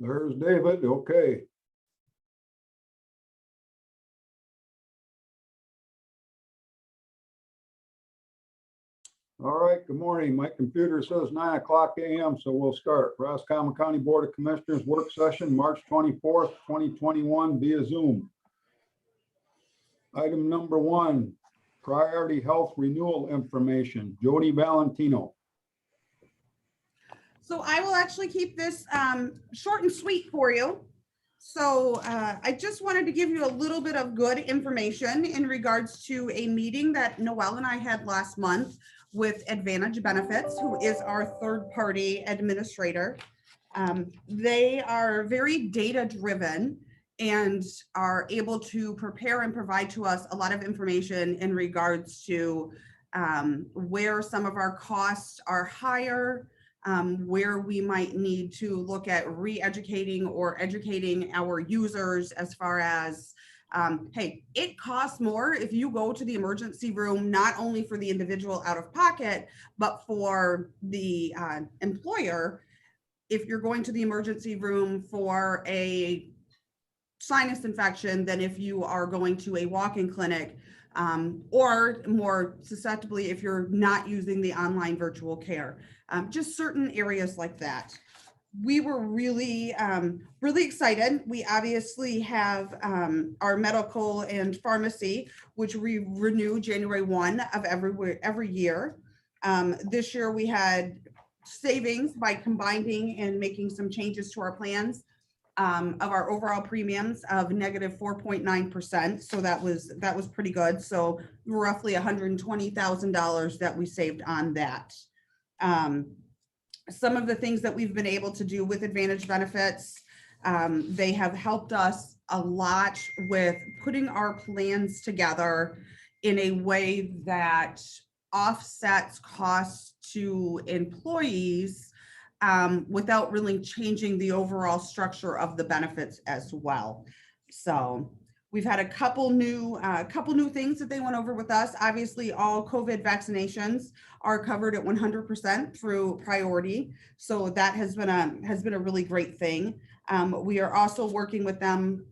There's David. Okay. All right, good morning. My computer says 9 o'clock a.m., so we'll start. Roscommon County Board of Commissioners work session, March 24th, 2021 via Zoom. Item number 1, priority health renewal information. Jody Valentino. So I will actually keep this short and sweet for you. So I just wanted to give you a little bit of good information in regards to a meeting that Noelle and I had last month with Advantage Benefits, who is our third-party administrator. They are very data-driven and are able to prepare and provide to us a lot of information in regards to where some of our costs are higher, where we might need to look at re-educating or educating our users as far as, hey, it costs more if you go to the emergency room, not only for the individual out of pocket, but for the employer. If you're going to the emergency room for a sinus infection than if you are going to a walk-in clinic, or more susceptibly if you're not using the online virtual care, just certain areas like that. We were really, really excited. We obviously have our medical and pharmacy, which we renew January 1 of every year. This year we had savings by combining and making some changes to our plans of our overall premiums of negative 4.9%. So that was pretty good. So roughly $120,000 that we saved on that. Some of the things that we've been able to do with Advantage Benefits, they have helped us a lot with putting our plans together in a way that offsets costs to employees without really changing the overall structure of the benefits as well. So we've had a couple new things that they went over with us. Obviously, all COVID vaccinations are covered at 100% through priority. So that has been a really great thing. We are also working with them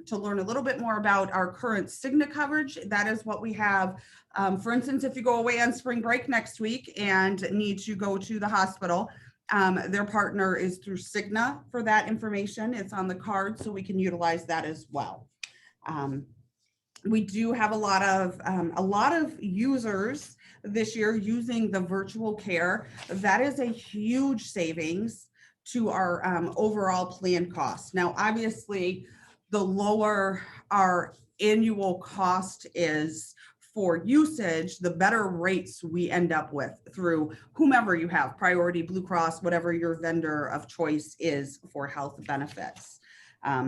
to learn a little bit more about our current Cigna coverage. That is what we have. For instance, if you go away on spring break next week and need to go to the hospital, their partner is through Cigna for that information. It's on the card, so we can utilize that as well. We do have a lot of users this year using the virtual care. That is a huge savings to our overall plan cost. Now, obviously, the lower our annual cost is for usage, the better rates we end up with through whomever you have, Priority, Blue Cross, whatever your vendor of choice is for health benefits.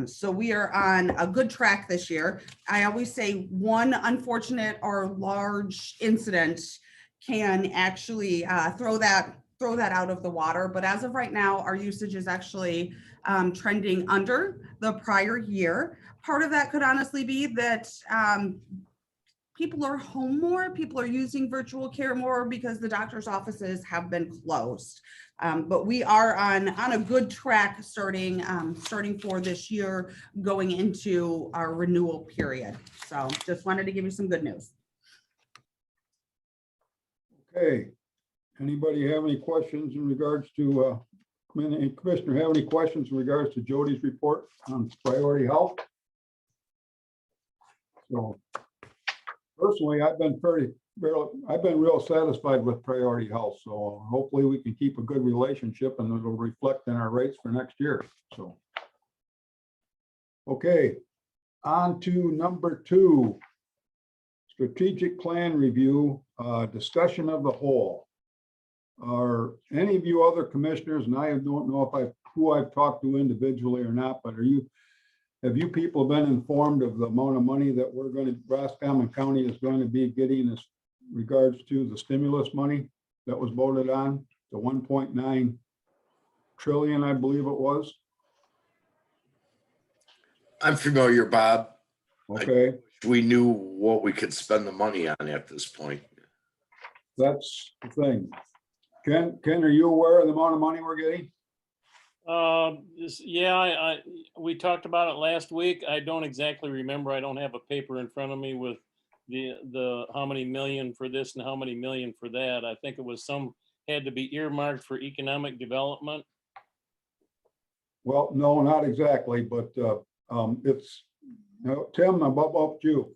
So we are on a good track this year. I always say one unfortunate or large incident can actually throw that out of the water. But as of right now, our usage is actually trending under the prior year. Part of that could honestly be that people are home more, people are using virtual care more because the doctor's offices have been closed. But we are on a good track starting for this year, going into our renewal period. So just wanted to give you some good news. Okay. Anybody have any questions in regards to, Commissioner, have any questions in regards to Jody's report on priority health? So personally, I've been real satisfied with priority health. So hopefully we can keep a good relationship and it'll reflect in our rates for next year. So, okay, on to number 2, strategic plan review, discussion of the whole. Are any of you other commissioners, and I don't know who I've talked to individually or not, but have you people been informed of the amount of money that Roscommon County is going to be getting as regards to the stimulus money that was voted on, the 1.9 trillion, I believe it was? I'm familiar, Bob. Okay. We knew what we could spend the money on at this point. That's the thing. Ken, are you aware of the amount of money we're getting? Yeah, we talked about it last week. I don't exactly remember. I don't have a paper in front of me with the how many million for this and how many million for that. I think it was had to be earmarked for economic development. Well, no, not exactly, but it's, Tim, how about you?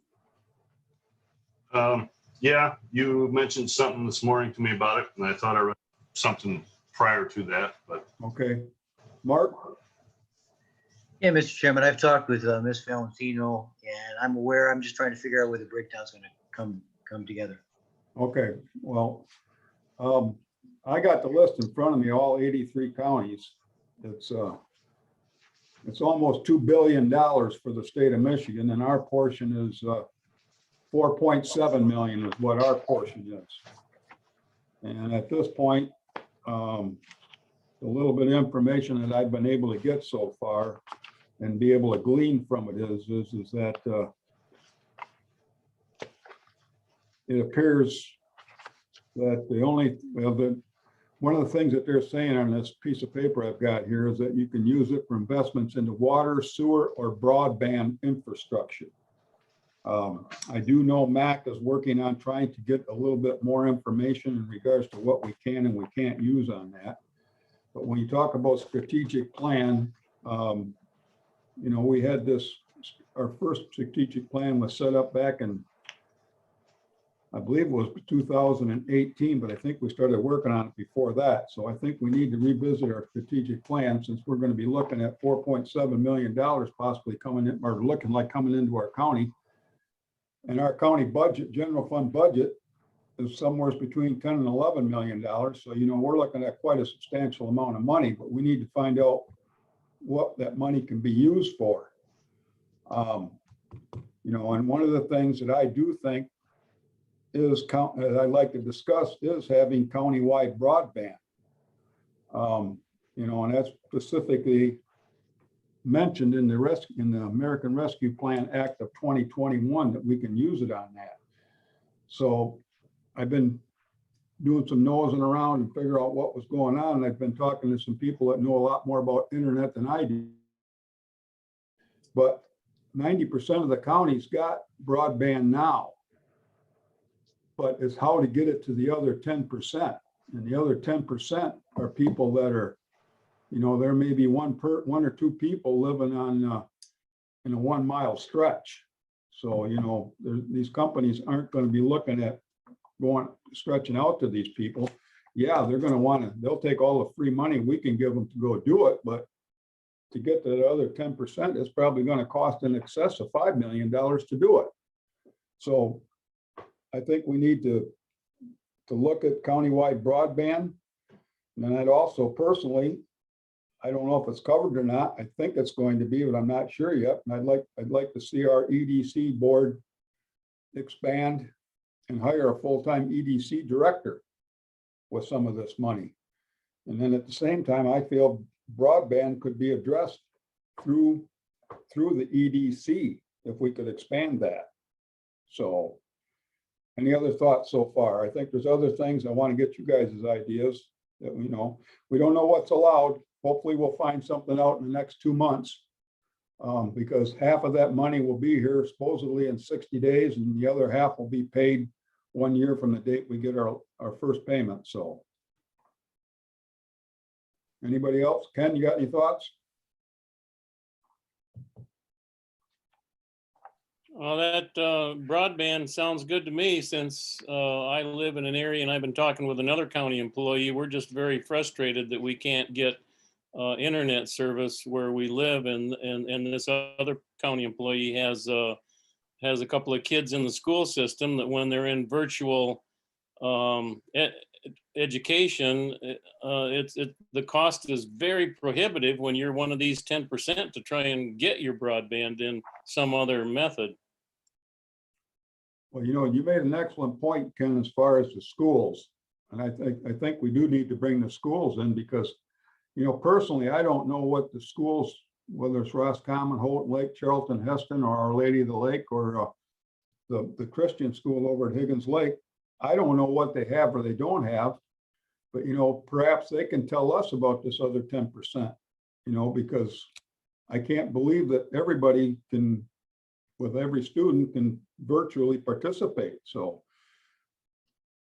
Yeah, you mentioned something this morning to me about it, and I thought I read something prior to that, but Okay. Mark? Yeah, Mr. Chairman, I've talked with Ms. Valentino, and I'm aware, I'm just trying to figure out where the breakdown's gonna come together. Okay, well, I got the list in front of me, all 83 counties. It's almost $2 billion for the state of Michigan, and our portion is 4.7 million is what our portion is. And at this point, the little bit of information that I've been able to get so far and be able to glean from it is that it appears that one of the things that they're saying on this piece of paper I've got here is that you can use it for investments into water, sewer, or broadband infrastructure. I do know MAC is working on trying to get a little bit more information in regards to what we can and we can't use on that. But when you talk about strategic plan, we had our first strategic plan was set up back in, I believe it was 2018, but I think we started working on it before that. So I think we need to revisit our strategic plan since we're going to be looking at $4.7 million possibly coming in, or looking like coming into our county. And our county budget, general fund budget, is somewhere between 10 and 11 million dollars. So, we're looking at quite a substantial amount of money, but we need to find out what that money can be used for. And one of the things that I do think is, that I'd like to discuss, is having countywide broadband. And that's specifically mentioned in the American Rescue Plan Act of 2021 that we can use it on that. So I've been doing some nosing around and figure out what was going on. And I've been talking to some people that know a lot more about internet than I do. But 90% of the counties got broadband now. But it's how to get it to the other 10%. And the other 10% are people that are, there may be one or two people living on in a 1 mile stretch. So, these companies aren't going to be looking at stretching out to these people. Yeah, they're going to they'll take all the free money we can give them to go do it. But to get to the other 10%, it's probably going to cost in excess of $5 million to do it. So I think we need to look at countywide broadband. And I'd also personally, I don't know if it's covered or not. I think it's going to be, but I'm not sure yet. And I'd like to see our EDC board expand and hire a full-time EDC director with some of this money. And then at the same time, I feel broadband could be addressed through the EDC if we could expand that. So any other thoughts so far? I think there's other things I want to get you guys' ideas that we don't know what's allowed. Hopefully we'll find something out in the next 2 months because half of that money will be here supposedly in 60 days and the other half will be paid 1 year from the date we get our first payment. So anybody else? Ken, you got any thoughts? Well, that broadband sounds good to me since I live in an area and I've been talking with another county employee. We're just very frustrated that we can't get internet service where we live, and this other county employee has a couple of kids in the school system that when they're in virtual education, the cost is very prohibitive when you're one of these 10% to try and get your broadband in some other method. Well, you made an excellent point, Ken, as far as the schools. And I think we do need to bring the schools in because, personally, I don't know what the schools, whether it's Roscommon, Houghton Lake, Charlton, Heston, or Our Lady of the Lake, or the Christian school over at Higgins Lake, I don't know what they have or they don't have. But, perhaps they can tell us about this other 10%. you know, because I can't believe that everybody can, with every student can virtually participate. So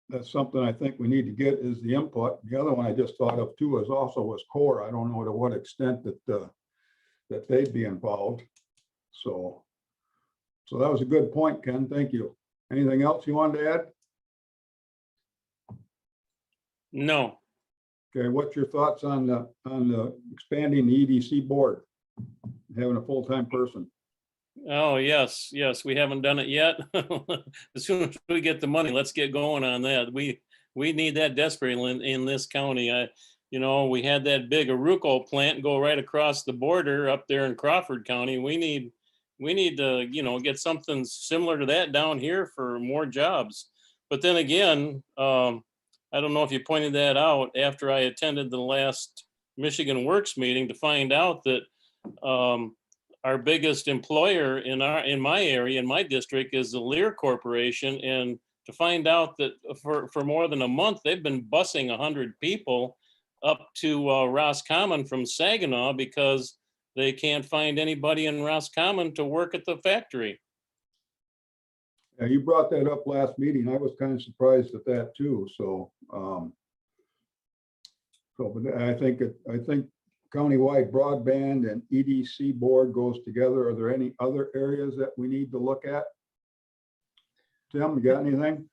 that's something I think we need to get is the input. The other one I just thought of too is also was core. I don't know to what extent that that they'd be involved. So that was a good point, Ken. Thank you. Anything else you wanted to add? No. Okay, what's your thoughts on the expanding the EDC board? Having a full-time person? Oh, yes, we haven't done it yet. As soon as we get the money, let's get going on that. We need that desperately in this county. You know, we had that big Aruco plant go right across the border up there in Crawford County. We need to, you know, get something similar to that down here for more jobs. But then again, I don't know if you pointed that out after I attended the last Michigan Works meeting to find out that our biggest employer in my area, in my district, is the Lear Corporation. And to find out that for more than a month, they've been busing 100 people up to Roscommon from Saginaw because they can't find anybody in Roscommon to work at the factory. Yeah, you brought that up last meeting. I was kind of surprised at that too. So, but I think countywide broadband and EDC board goes together. Are there any other areas that we need to look at? Tim, you got anything?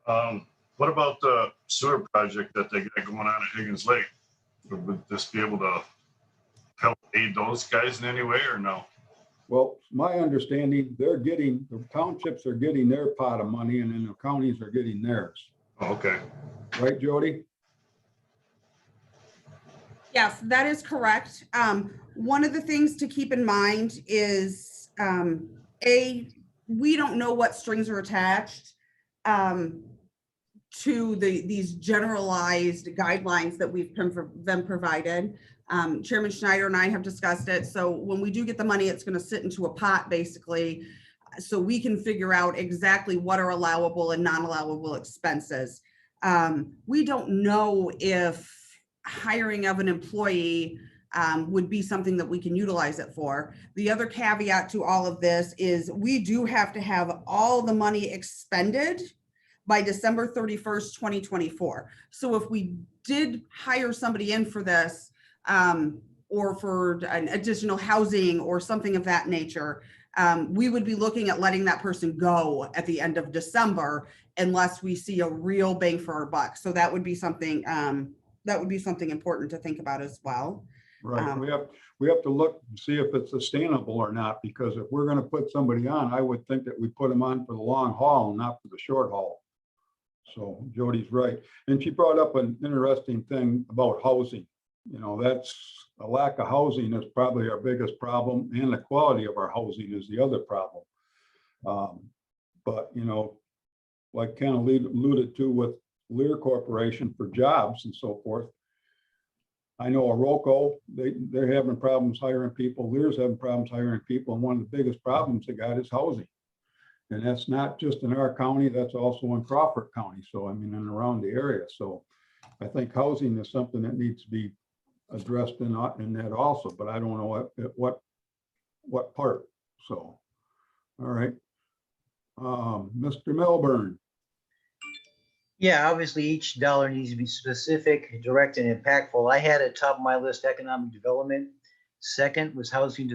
What about the sewer project that they got going on at Higgins Lake? Would this be able to help aid those guys in any way or no? Well, my understanding, the townships are getting their pot of money and then the counties are getting theirs. Oh, okay. Right, Jody? Yes, that is correct. One of the things to keep in mind is, we don't know what strings are attached to these generalized guidelines that we've been provided. Chairman Schneider and I have discussed it. So when we do get the money, it's going to sit into a pot basically, so we can figure out exactly what are allowable and non-allowable expenses. We don't know if hiring of an employee would be something that we can utilize it for. The other caveat to all of this is we do have to have all the money expended by December 31st, 2024. So if we did hire somebody in for this, or for an additional housing or something of that nature, we would be looking at letting that person go at the end of December unless we see a real bang for our buck. So that would be something important to think about as well. Right. We have to look and see if it's sustainable or not, because if we're going to put somebody on, I would think that we put them on for the long haul, not for the short haul. So Jody's right. And she brought up an interesting thing about housing. You know, that's a lack of housing is probably our biggest problem, and the quality of our housing is the other problem. But, you know, like Ken alluded to with Lear Corporation for jobs and so forth. I know Aroco, they're having problems hiring people. Lear's having problems hiring people. And one of the biggest problems they got is housing. And that's not just in our county, that's also in Crawford County. So, I mean, and around the area. So I think housing is something that needs to be addressed in that also, but I don't know what part. So, all right. Mr. Milburn. Yeah, obviously each dollar needs to be specific, direct, and impactful. I had at top of my list economic development. Second was housing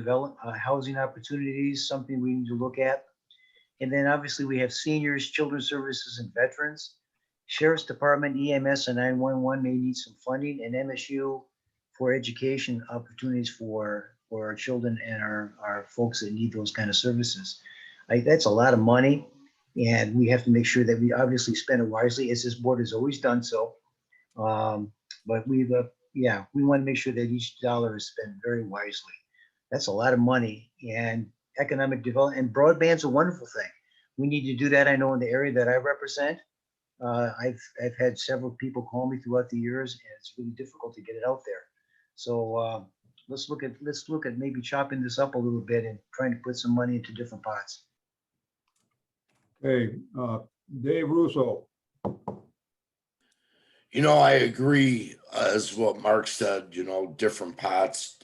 opportunities, something we need to look at. And then obviously we have seniors, children's services, and veterans. Sheriff's Department, EMS, and 911 may need some funding, and MSU for education opportunities for our children and our folks that need those kind of services. That's a lot of money, and we have to make sure that we obviously spend it wisely, as this board has always done so. But we want to make sure that each dollar is spent very wisely. That's a lot of money, and economic development and broadband's a wonderful thing. We need to do that. I know in the area that I represent, I've had several people call me throughout the years, and it's really difficult to get it out there. So let's look at maybe chopping this up a little bit and trying to put some money into different pots. Okay, Dave Russo. I agree as what Mark said, different pots.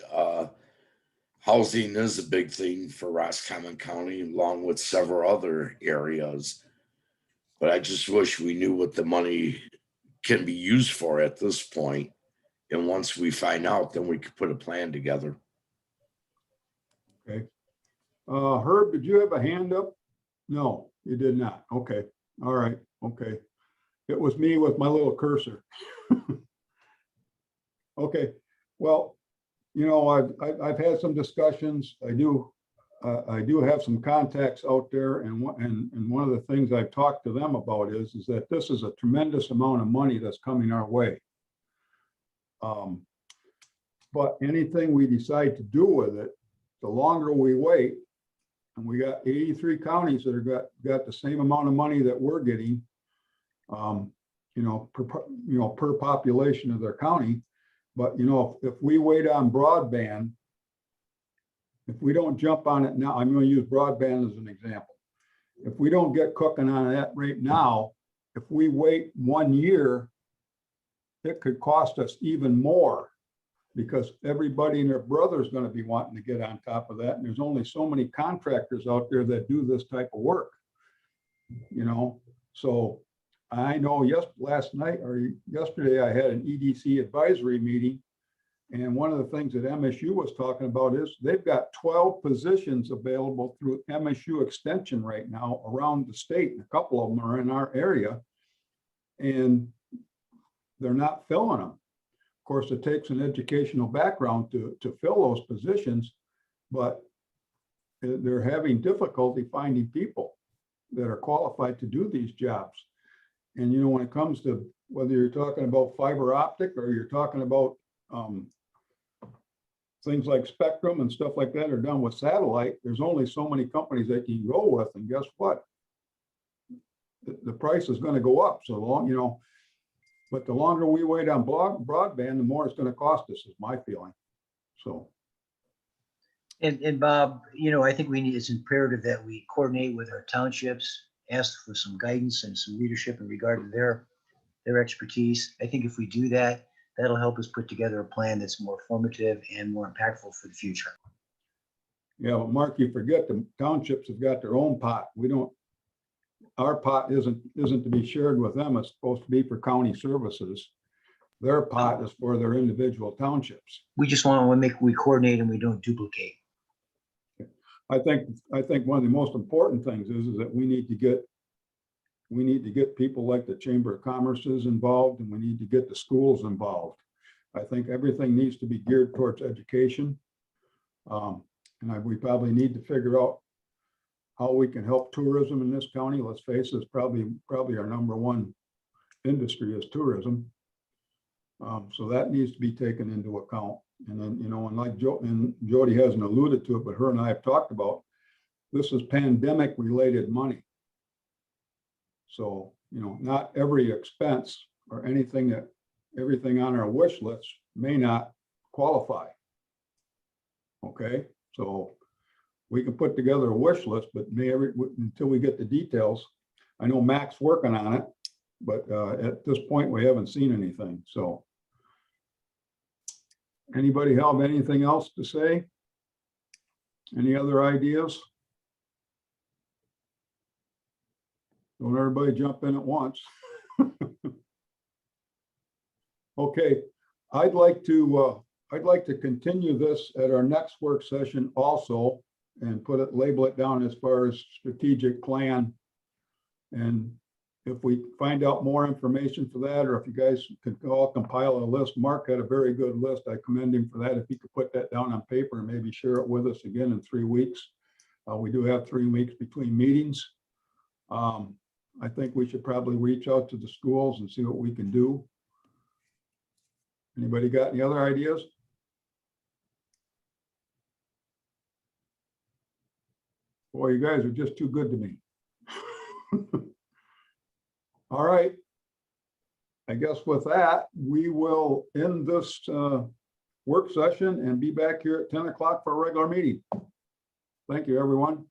Housing is a big thing for Roscommon County, along with several other areas. But I just wish we knew what the money can be used for at this point. And once we find out, then we could put a plan together. Okay. Herb, did you have a hand up? No, you did not. Okay. All right. Okay. It was me with my little cursor. Okay. Well, I've had some discussions. I do have some contacts out there, and one of the things I've talked to them about is that this is a tremendous amount of money that's coming our way. But anything we decide to do with it, the longer we wait, and we got 83 counties that are got the same amount of money that we're getting, per population of their county. But if we wait on broadband, if we don't jump on it now, I'm going to use broadband as an example. If we don't get cooking on that right now, if we wait 1 year, it could cost us even more, because everybody and their brother is going to be wanting to get on top of that. And there's only so many contractors out there that do this type of work, So I know last night or yesterday, I had an EDC advisory meeting. And one of the things that MSU was talking about is they've got 12 positions available through MSU Extension right now around the state. And a couple of them are in our area, and they're not filling them. Of course, it takes an educational background to fill those positions, but they're having difficulty finding people that are qualified to do these jobs. And, when it comes to whether you're talking about fiber optic or you're talking about things like spectrum and stuff like that are done with satellite, there's only so many companies that you can go with. And guess what? The price is going to go up. So long, but the longer we wait on broadband, the more it's going to cost us, is my feeling. So. And Bob, I think it's imperative that we coordinate with our townships, ask for some guidance and some leadership in regard to their expertise. I think if we do that, that'll help us put together a plan that's more formative and more impactful for the future. Yeah, but Mark, you forget the townships have got their own pot. Our pot isn't to be shared with them. It's supposed to be for county services. Their pot is for their individual townships. We just want we coordinate and we don't duplicate. I think one of the most important things is that we need to get people like the Chamber of Commerce's involved, and we need to get the schools involved. I think everything needs to be geared towards education. We probably need to figure out how we can help tourism in this county. Let's face it, it's probably our number one industry is tourism. So that needs to be taken into account. And then, and like Jody hasn't alluded to it, but her and I have talked about, this is pandemic related money. So, not every expense or everything on our wish list may not qualify. Okay, so we can put together a wish list, but until we get the details. I know Mac's working on it, but at this point we haven't seen anything. So anybody have anything else to say? Any other ideas? Don't everybody jump in at once. Okay, I'd like to continue this at our next work session also, and label it down as far as strategic plan. And if we find out more information for that, or if you guys could all compile a list, Mark had a very good list. I commend him for that. If he could put that down on paper and maybe share it with us again in 3 weeks. We do have 3 weeks between meetings. I think we should probably reach out to the schools and see what we can do. Anybody got any other ideas? Boy, you guys are just too good to me. All right. I guess with that, we will end this work session and be back here at 10 o'clock for a regular meeting. Thank you, everyone.